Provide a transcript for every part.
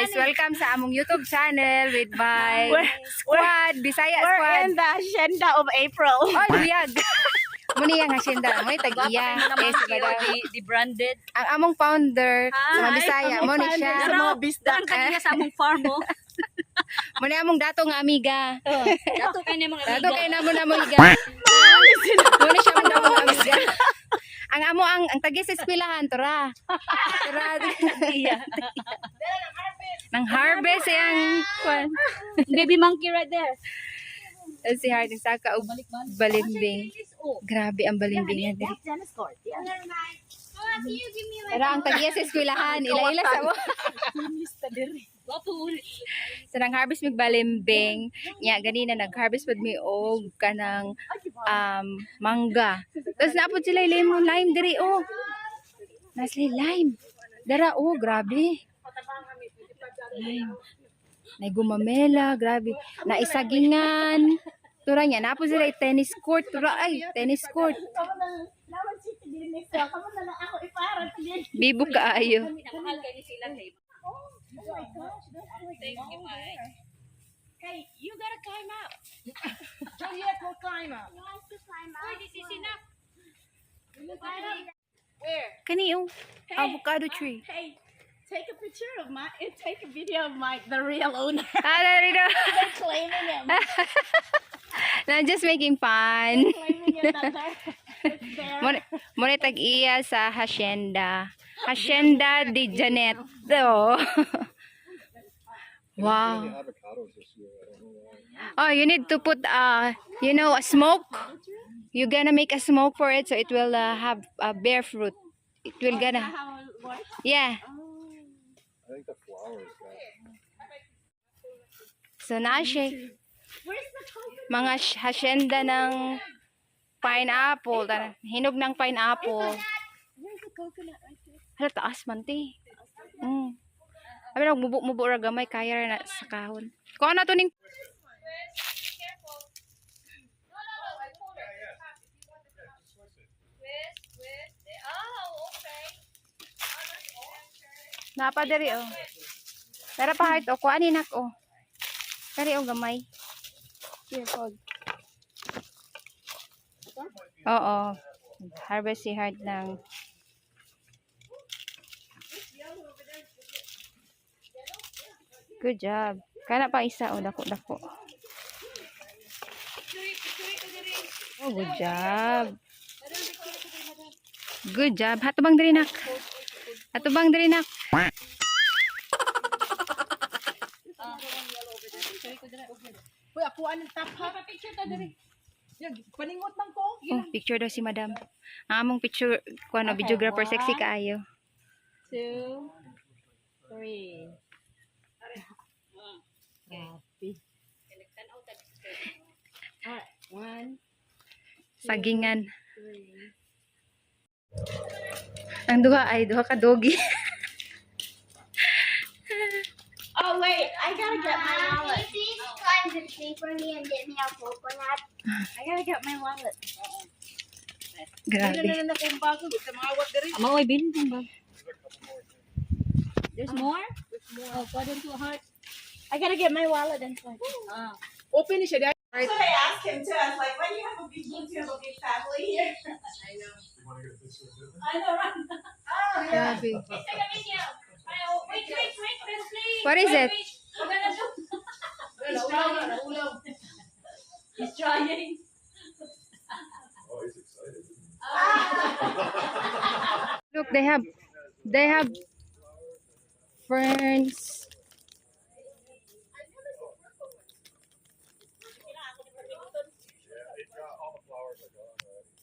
guys, welcome sa among YouTube channel with my squad, Bisaya We're squad. in the agenda of April. Oh, luyag. Muni ang hasyenda, mo tag-iya. Yes, di branded. ang among founder sa mga Bisaya, mo ni siya. Sa mga bisda. Darang kanina sa among farm mo. Mo ni among dato nga amiga. Dato kay na mga Dato kay namo na mo iga. Mo ni siya dato nga amiga. Ang amo ang tagis sa eskwelahan tora. Tora. Nang harvest yang kwan. baby monkey right there. Si Harding saka og balimbing. Grabe ang balimbing diri. Tennis court. Yeah. Pero ang tagis sa eskwelahan, ila-ila sa mo. So nang harvest mig balimbing, nya ganina nag-harvest pud mi og kanang mangga. Tapos naapod sila lime diri oh. Nasli lime. Dara oh, grabe. Lime. Nay gumamela, grabe. Naisagingan. Tura nya naapod sila tennis court. Tura ay, tennis court. Bibo kaayo. Mahal kay ni sila kay. Oh my gosh, Thank you, Mike. Hey, you gotta climb up. Juliet will climb up. Oy, this is enough. Where? Kani oh, avocado tree. Hey, take a picture of Mike and take a video of Mike, the real owner. Dito. They're claiming him. No, I'm just making fun. Claiming him that it's there. Muna tag-iya sa hacienda. Hacienda de Janet. Oh. Wow. Oh, you need to put a smoke. You're gonna make a smoke for it so it will have a bear fruit. It will gonna, How it works? yeah. I think the flowers. So na siya. Where's the coconut? Mga hacienda ng pineapple. Hinog ng pineapple. Where's the coconut right there? Hala, taas man, te. Abi na, mubo ra gamay, kaya ra na sa kahon. Kuha na to ning... Napa diri, oh. Tara pa, heart, oh. Kuha ni nak, oh. Diri, oh, gamay. Here, pod. Oo. Harvest si Heart ng... Good job. Kana pa isa, oh, dako. Oh, good job. Good job. Hatubang diri nak. Uy, ako anong top ha? Picture ta diri. Paningot man ko. Oh, picture daw si madam. Ang among picture, kuano, videographer, sexy kaayo. 2, 3. Happy. Alright, 1, Sagingan. 3. Ang duha ka doggy. Oh wait, I gotta get my wallet. Please climb the tree for me and get me a coconut. I gotta get my wallet. Grabe. Amo ay bilin ng bag. There's more? Oh, pardon to heart. I gotta get my wallet inside. Open siya dahil. That's what I asked him too. I was like, when you have a big family here? I know. You want to get a picture of it? I know, right? Oh, yeah. Grabe. Let's take a video. Wait, please. What is it? We're gonna do. He's trying. Oh, he's excited. Look, they have ferns. All the flowers are gone already.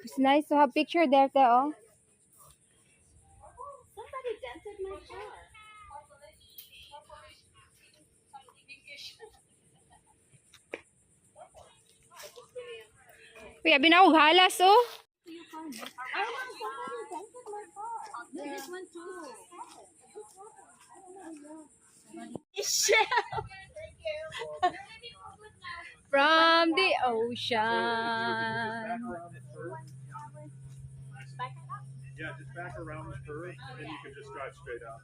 It's nice to have picture there, Teo. Somebody dented my car. Uy, abi na og halas, oh. I want somebody dented my car. This one too. Shell. From the ocean. Yeah, just back around the curve, and you can just drive straight out.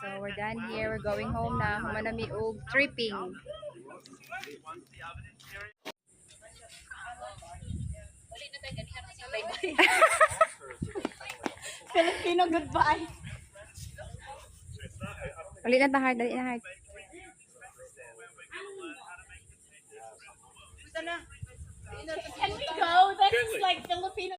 So we're done here. We're going home na. Humanami og tripping. Filipino goodbye. Ulit na tahard. Dali na hard. Can we go? That's like Filipino.